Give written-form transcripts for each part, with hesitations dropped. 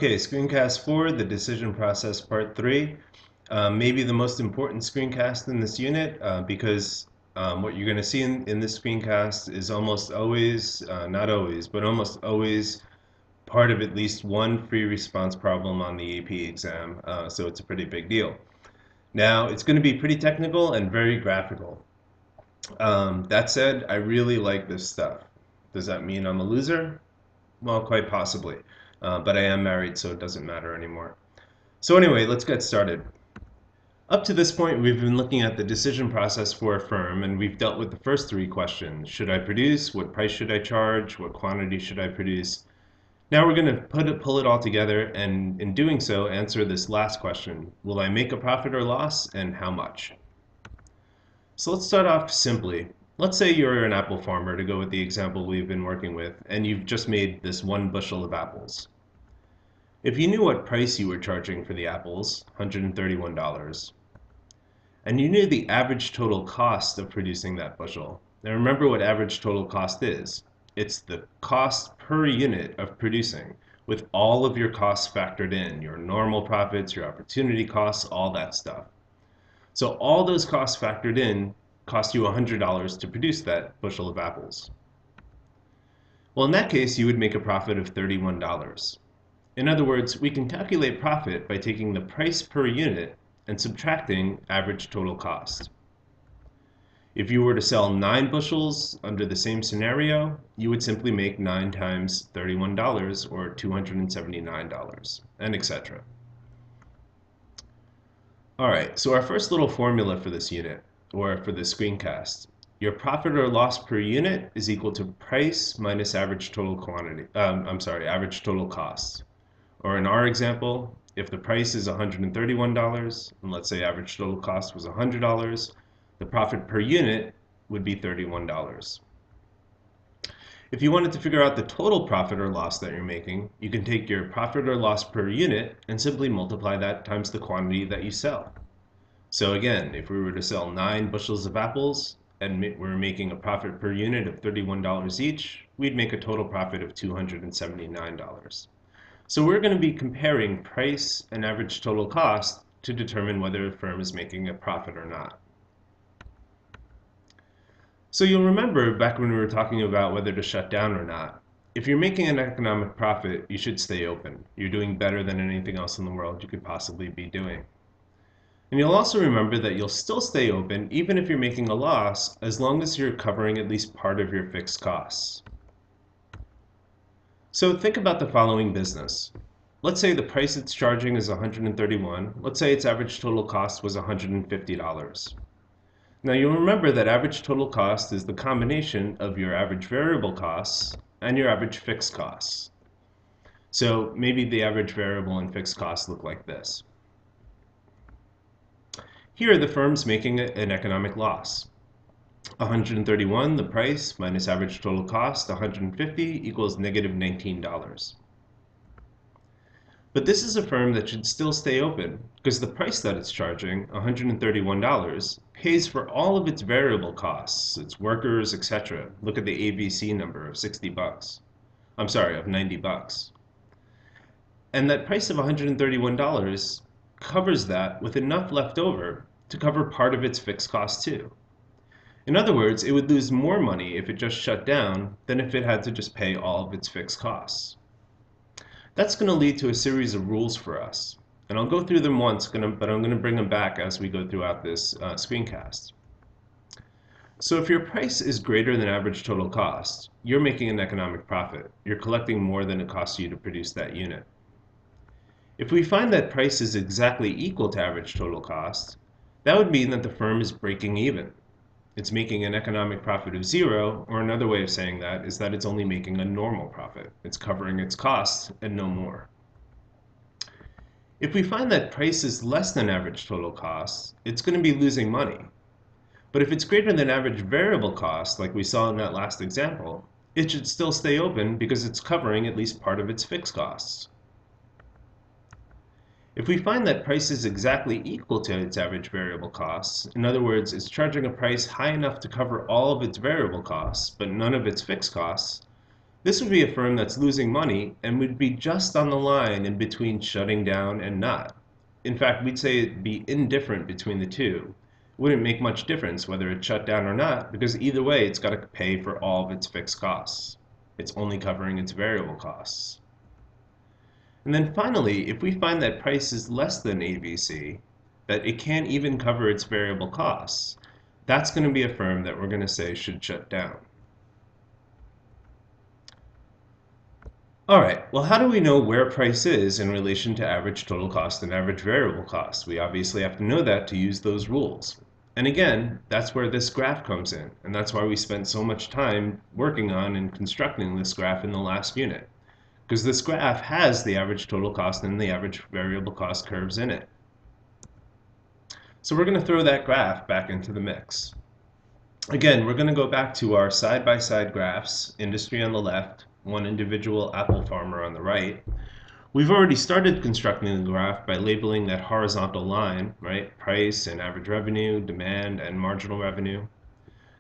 Okay, Screencast 4, the decision process part 3. Maybe the most important screencast in this unit because what you're going to see in this screencast is almost always, not always, but almost always part of at least one free response problem on the AP exam, so it's a pretty big deal. Now, it's going to be pretty technical and very graphical. That said, I really like this stuff. Does that mean I'm a loser? Well, quite possibly. But I am married, so it doesn't matter anymore. So anyway, let's get started. Up to this point, we've been looking at the decision process for a firm, and we've dealt with the first three questions. Should I produce? What price should I charge? What quantity should I produce? Now we're going to pull it all together, and in doing so, answer this last question. Will I make a profit or loss, and how much? So let's start off simply. Let's say you're an apple farmer, to go with the example we've been working with, and you've just made this 1 bushel of apples. If you knew what price you were charging for the apples, $131, and you knew the average total cost of producing that bushel, now remember what average total cost is. It's the cost per unit of producing, with all of your costs factored in, your normal profits, your opportunity costs, all that stuff. So all those costs factored in cost you $100 to produce that bushel of apples. Well, in that case, you would make a profit of $31. In other words, we can calculate profit by taking the price per unit and subtracting average total cost. If you were to sell 9 bushels under the same scenario, you would simply make 9 times $31 or $279, and etc. Alright, so our first little formula for this unit, or for the screencast, your profit or loss per unit is equal to price minus average total average total cost. Or in our example, if the price is $131, and let's say average total cost was $100, the profit per unit would be $31. If you wanted to figure out the total profit or loss that you're making, you can take your profit or loss per unit and simply multiply that times the quantity that you sell. So again, if we were to sell 9 bushels of apples and we're making a profit per unit of $31 each, we'd make a total profit of $279. So we're going to be comparing price and average total cost to determine whether a firm is making a profit or not. So you'll remember back when we were talking about whether to shut down or not, if you're making an economic profit, you should stay open. You're doing better than anything else in the world you could possibly be doing. And you'll also remember that you'll still stay open even if you're making a loss, as long as you're covering at least part of your fixed costs. So think about the following business. Let's say the price it's charging is $131. Let's say its average total cost was $150. Now you'll remember that average total cost is the combination of your average variable costs and your average fixed costs. So maybe the average variable and fixed costs look like this. Here the firm's making an economic loss. 131, the price, minus average total cost, 150 equals negative $19. But this is a firm that should still stay open because the price that it's charging, $131, pays for all of its variable costs, its workers, etc. Look at the ABC number of 60 bucks. I'm sorry, of 90 bucks. And that price of $131 covers that with enough left over to cover part of its fixed costs too. In other words, it would lose more money if it just shut down than if it had to just pay all of its fixed costs. That's going to lead to a series of rules for us. And I'll go through them once, but I'm going to bring them back as we go throughout this screencast. So if your price is greater than average total cost, you're making an economic profit. You're collecting more than it costs you to produce that unit. If we find that price is exactly equal to average total cost, that would mean that the firm is breaking even. It's making an economic profit of 0, or another way of saying that is that it's only making a normal profit. It's covering its costs and no more. If we find that price is less than average total cost, it's going to be losing money. But if it's greater than average variable cost, like we saw in that last example, it should still stay open because it's covering at least part of its fixed costs. If we find that price is exactly equal to its average variable costs, in other words, it's charging a price high enough to cover all of its variable costs, but none of its fixed costs, This would be a firm that's losing money and would be just on the line in between shutting down and not. In fact, we'd say it'd be indifferent between the two. It wouldn't make much difference whether it's shut down or not, because either way it's got to pay for all of its fixed costs. It's only covering its variable costs. And then finally, if we find that price is less than ABC, that it can't even cover its variable costs, that's going to be a firm that we're going to say should shut down. All right, well, how do we know where price is in relation to average total cost and average variable cost? We obviously have to know that to use those rules. And again, that's where this graph comes in, and that's why we spent so much time working on and constructing this graph in the last unit, because this graph has the average total cost and the average variable cost curves in it. So we're going to throw that graph back into the mix. Again, we're going to go back to our side-by-side graphs, industry on the left, one individual apple farmer on the right. We've already started constructing the graph by labeling that horizontal line, right? Price and average revenue, demand and marginal revenue.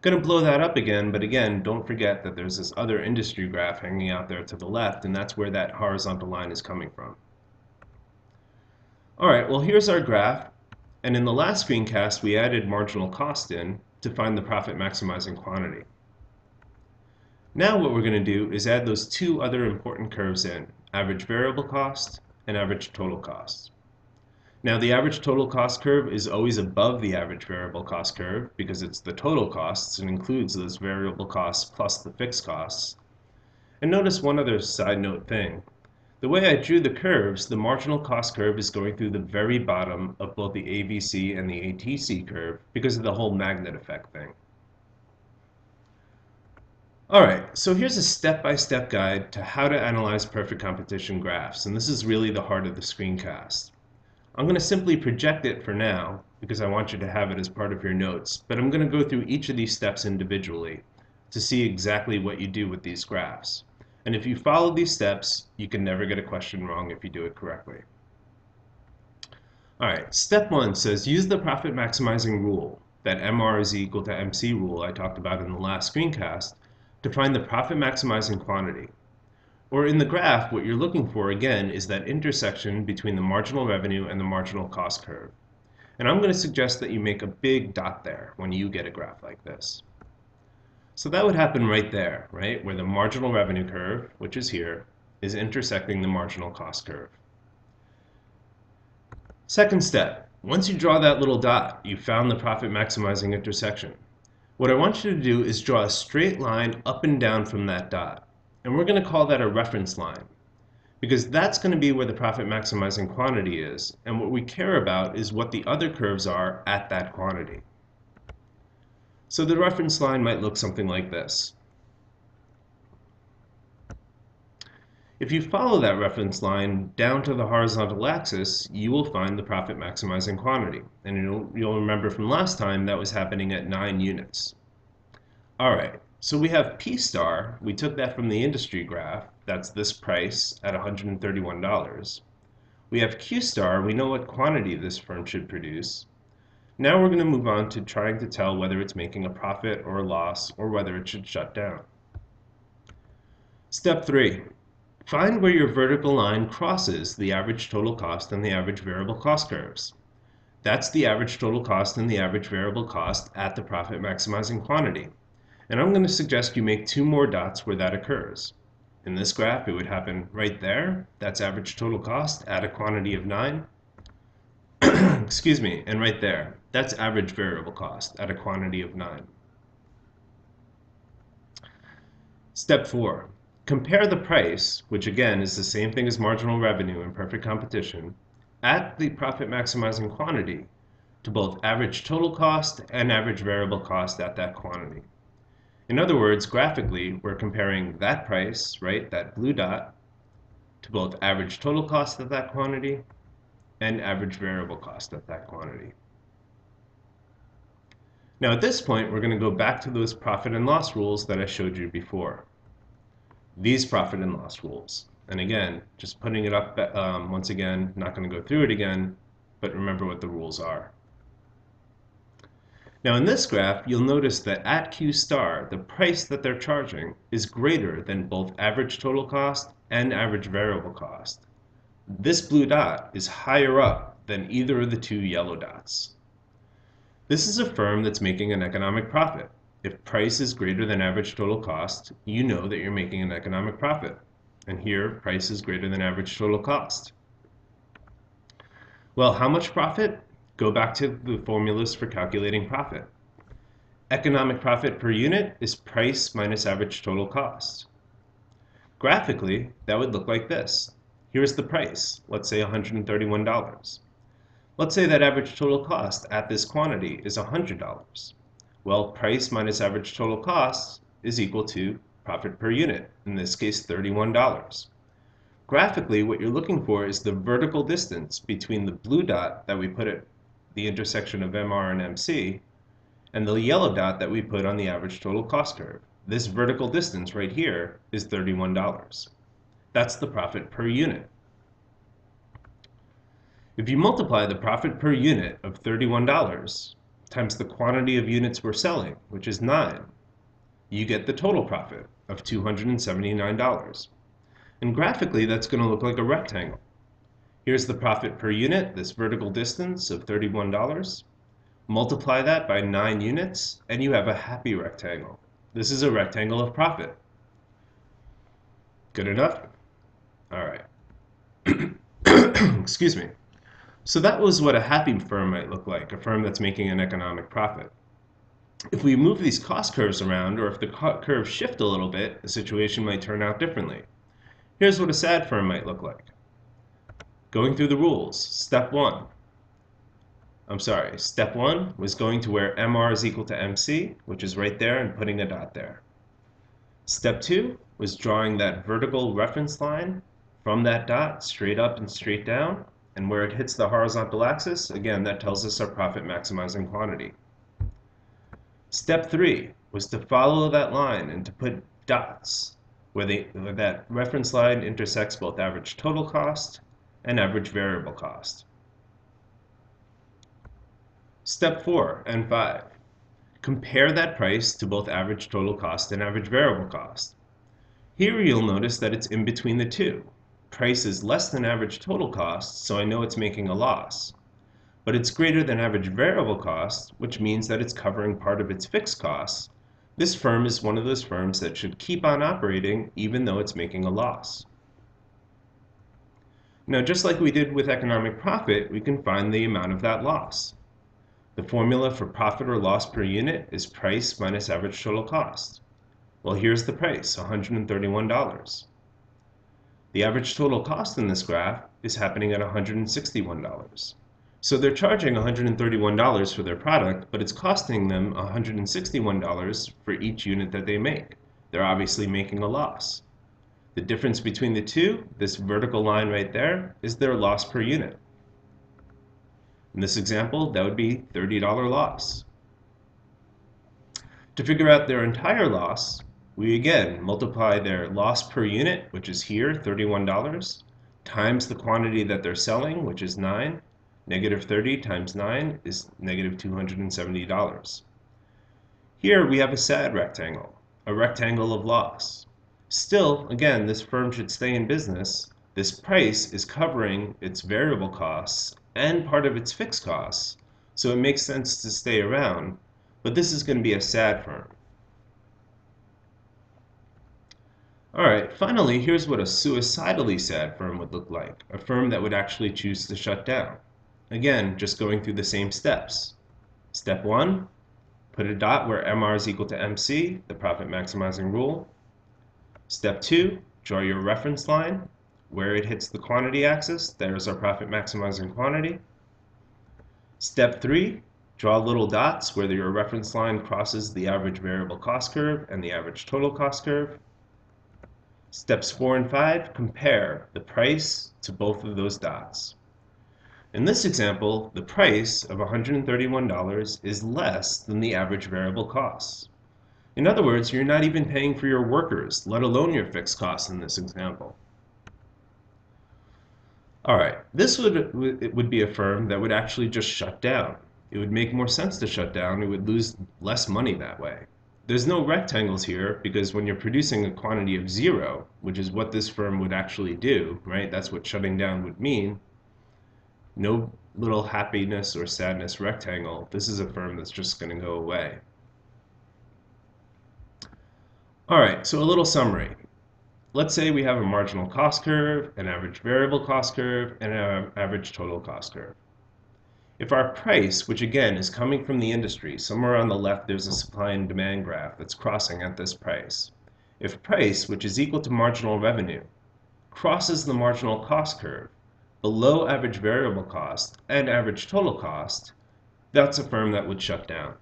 Going to blow that up again, but again, don't forget that there's this other industry graph hanging out there to the left, and that's where that horizontal line is coming from. All right, well, here's our graph. And in the last screencast, we added marginal cost in to find the profit maximizing quantity. Now what we're going to do is add those two other important curves in, average variable cost and average total cost. Now the average total cost curve is always above the average variable cost curve because it's the total costs and includes those variable costs plus the fixed costs. And notice one other side note thing. The way I drew the curves, the marginal cost curve is going through the very bottom of both the ABC and the ATC curve because of the whole magnet effect thing. Alright, so here's a step-by-step guide to how to analyze perfect competition graphs, and this is really the heart of the screencast. I'm going to simply project it for now, because I want you to have it as part of your notes, but I'm going to go through each of these steps individually to see exactly what you do with these graphs. And if you follow these steps, you can never get a question wrong if you do it correctly. Alright, step 1 says use the profit maximizing rule, that MR is equal to MC rule I talked about in the last screencast, to find the profit maximizing quantity. Or in the graph, what you're looking for again is that intersection between the marginal revenue and the marginal cost curve. And I'm going to suggest that you make a big dot there when you get a graph like this. So that would happen right there, right, where the marginal revenue curve, which is here, is intersecting the marginal cost curve. Second step, once you draw that little dot, you've found the profit maximizing intersection. What I want you to do is draw a straight line up and down from that dot. And we're going to call that a reference line, because that's going to be where the profit maximizing quantity is, and what we care about is what the other curves are at that quantity. So the reference line might look something like this. If you follow that reference line down to the horizontal axis, you will find the profit maximizing quantity. And you'll remember from last time that was happening at 9 units. All right, so we have P star. We took that from the industry graph. That's this price at $131. We have Q star. We know what quantity this firm should produce. Now we're going to move on to trying to tell whether it's making a profit or a loss or whether it should shut down. Step 3. Find where your vertical line crosses the average total cost and the average variable cost curves. That's the average total cost and the average variable cost at the profit maximizing quantity. And I'm going to suggest you make 2 more dots where that occurs. In this graph, it would happen right there. That's average total cost at a quantity of 9. Excuse me, and right there. That's average variable cost at a quantity of 9. Step 4. Compare the price, which again is the same thing as marginal revenue in perfect competition, at the profit maximizing quantity to both average total cost and average variable cost at that quantity. In other words, graphically, we're comparing that price, right, that blue dot, to both average total cost at that quantity and average variable cost at that quantity. Now at this point, we're going to go back to those profit and loss rules that I showed you before. These profit and loss rules. And again, just putting it up once again, not going to go through it again, but remember what the rules are. Now in this graph, you'll notice that at Q star, the price that they're charging is greater than both average total cost and average variable cost. This blue dot is higher up than either of the two yellow dots. This is a firm that's making an economic profit. If price is greater than average total cost, you know that you're making an economic profit. And here, price is greater than average total cost. Well, how much profit? Go back to the formulas for calculating profit. Economic profit per unit is price minus average total cost. Graphically, that would look like this. Here's the price, let's say $131. Let's say that average total cost at this quantity is $100. Well, price minus average total cost is equal to profit per unit, in this case $31. Graphically, what you're looking for is the vertical distance between the blue dot that we put at the intersection of MR and MC and the yellow dot that we put on the average total cost curve. This vertical distance right here is $31. That's the profit per unit. If you multiply the profit per unit of $31 times the quantity of units we're selling, which is 9, you get the total profit of $279. And graphically, that's going to look like a rectangle. Here's the profit per unit, this vertical distance of $31. Multiply that by 9 units, and you have a happy rectangle. This is a rectangle of profit. Good enough? All right. Excuse me. So that was what a happy firm might look like, a firm that's making an economic profit. If we move these cost curves around, or if the curves shift a little bit, the situation might turn out differently. Here's what a sad firm might look like. Going through the rules, step one was going to where MR is equal to MC, which is right there, and putting a dot there. Step 2 was drawing that vertical reference line from that dot straight up and straight down, and where it hits the horizontal axis, again, that tells us our profit maximizing quantity. Step 3 was to follow that line and to put dots where that reference line intersects both average total cost and average variable cost. Step 4 and 5. Compare that price to both average total cost and average variable cost. Here you'll notice that it's in between the two. Price is less than average total cost, so I know it's making a loss. But it's greater than average variable cost, which means that it's covering part of its fixed costs. This firm is one of those firms that should keep on operating even though it's making a loss. Now, just like we did with economic profit, we can find the amount of that loss. The formula for profit or loss per unit is price minus average total cost. Well, here's the price, $131. The average total cost in this graph is happening at $161. So they're charging $131 for their product, but it's costing them $161 for each unit that they make. They're obviously making a loss. The difference between the two, this vertical line right there, is their loss per unit. In this example, that would be $30 loss. To figure out their entire loss, we again multiply their loss per unit, which is here, $31, times the quantity that they're selling, which is 9. Negative 30 times 9 is negative $270. Here we have a sad rectangle, a rectangle of loss. Still, again, this firm should stay in business. This price is covering its variable costs and part of its fixed costs, so it makes sense to stay around, but this is going to be a sad firm. Alright, finally, here's what a suicidally sad firm would look like, a firm that would actually choose to shut down. Again, just going through the same steps. Step 1, put a dot where MR is equal to MC, the profit maximizing rule. Step 2, draw your reference line. Where it hits the quantity axis, there's our profit maximizing quantity. Step 3, draw little dots where your reference line crosses the average variable cost curve and the average total cost curve. Steps 4 and 5, compare the price to both of those dots. In this example, the price of $131 is less than the average variable costs. In other words, you're not even paying for your workers, let alone your fixed costs in this example. Alright, this would be a firm that would actually just shut down. It would make more sense to shut down. It would lose less money that way. There's no rectangles here because when you're producing a quantity of 0, which is what this firm would actually do, right? That's what shutting down would mean. No little happiness or sadness rectangle. This is a firm that's just going to go away. All right, so a little summary. Let's say we have a marginal cost curve, an average variable cost curve, and an average total cost curve. If our price, which again is coming from the industry, somewhere on the left there's a supply and demand graph that's crossing at this price. If price, which is equal to marginal revenue, crosses the marginal cost curve below average variable cost and average total cost, that's a firm that would shut down.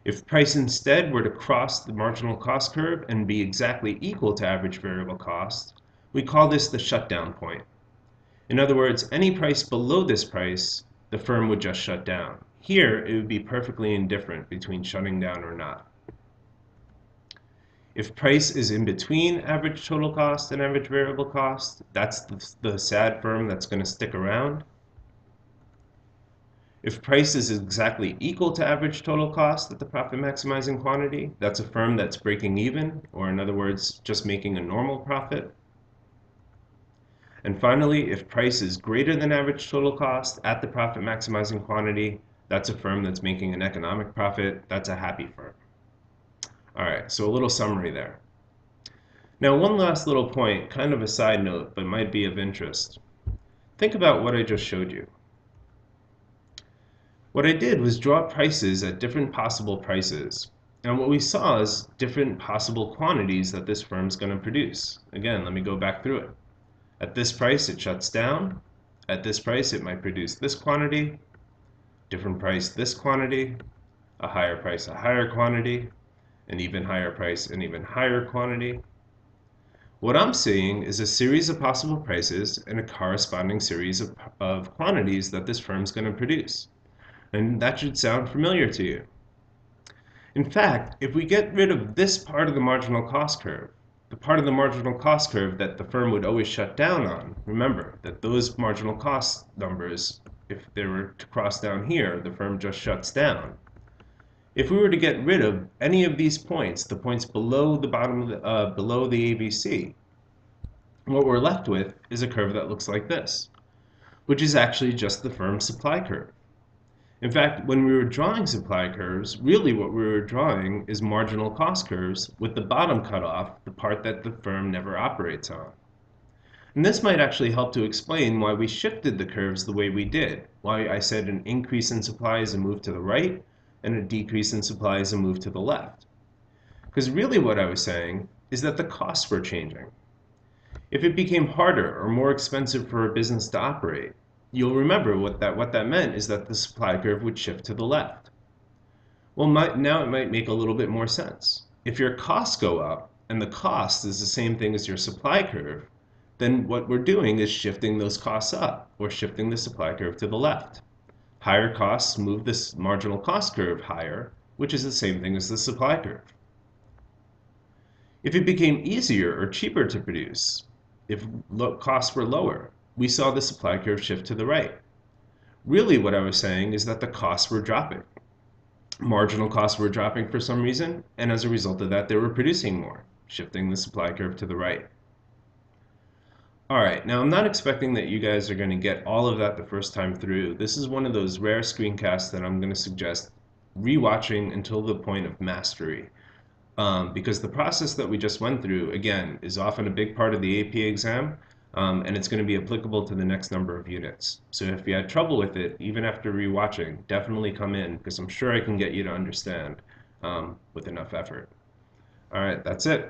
If price instead were to cross the marginal cost curve and be exactly equal to average variable cost, we call this the shutdown point. In other words, any price below this price, the firm would just shut down. Here, it would be perfectly indifferent between shutting down or not. If price is in between average total cost and average variable cost, that's the sad firm that's going to stick around. If price is exactly equal to average total cost at the profit maximizing quantity, that's a firm that's breaking even, or in other words, just making a normal profit. And finally, if price is greater than average total cost at the profit maximizing quantity, that's a firm that's making an economic profit. That's a happy firm. All right, so a little summary there. Now, one last little point, kind of a side note, but might be of interest. Think about what I just showed you. What I did was draw prices at different possible prices. And what we saw is different possible quantities that this firm's going to produce. Again, let me go back through it. At this price, it shuts down. At this price, it might produce this quantity. Different price, this quantity. A higher price, a higher quantity. An even higher price, an even higher quantity. What I'm seeing is a series of possible prices and a corresponding series of quantities that this firm's going to produce. And that should sound familiar to you. In fact, if we get rid of this part of the marginal cost curve, the part of the marginal cost curve that the firm would always shut down on, remember that those marginal cost numbers, if they were to cross down here, the firm just shuts down. If we were to get rid of any of these points, the points below the bottom of below the ABC, what we're left with is a curve that looks like this, which is actually just the firm's supply curve. In fact, when we were drawing supply curves, really what we were drawing is marginal cost curves with the bottom cut off, the part that the firm never operates on. And this might actually help to explain why we shifted the curves the way we did, why I said an increase in supply is a move to the right and a decrease in supply is a move to the left. Because really what I was saying is that the costs were changing. If it became harder or more expensive for a business to operate, you'll remember what that meant is that the supply curve would shift to the left. Well, now it might make a little bit more sense. If your costs go up, and the cost is the same thing as your supply curve, then what we're doing is shifting those costs up, or shifting the supply curve to the left. Higher costs move this marginal cost curve higher, which is the same thing as the supply curve. If it became easier or cheaper to produce, if costs were lower, we saw the supply curve shift to the right. Really what I was saying is that the costs were dropping. Marginal costs were dropping for some reason, and as a result of that, they were producing more, shifting the supply curve to the right. All right, now I'm not expecting that you guys are going to get all of that the first time through. This is one of those rare screencasts that I'm going to suggest rewatching until the point of mastery. Because the process that we just went through, again, is often a big part of the AP exam, and it's going to be applicable to the next number of units. So if you had trouble with it, even after rewatching, definitely come in, because I'm sure I can get you to understand with enough effort. All right, that's it.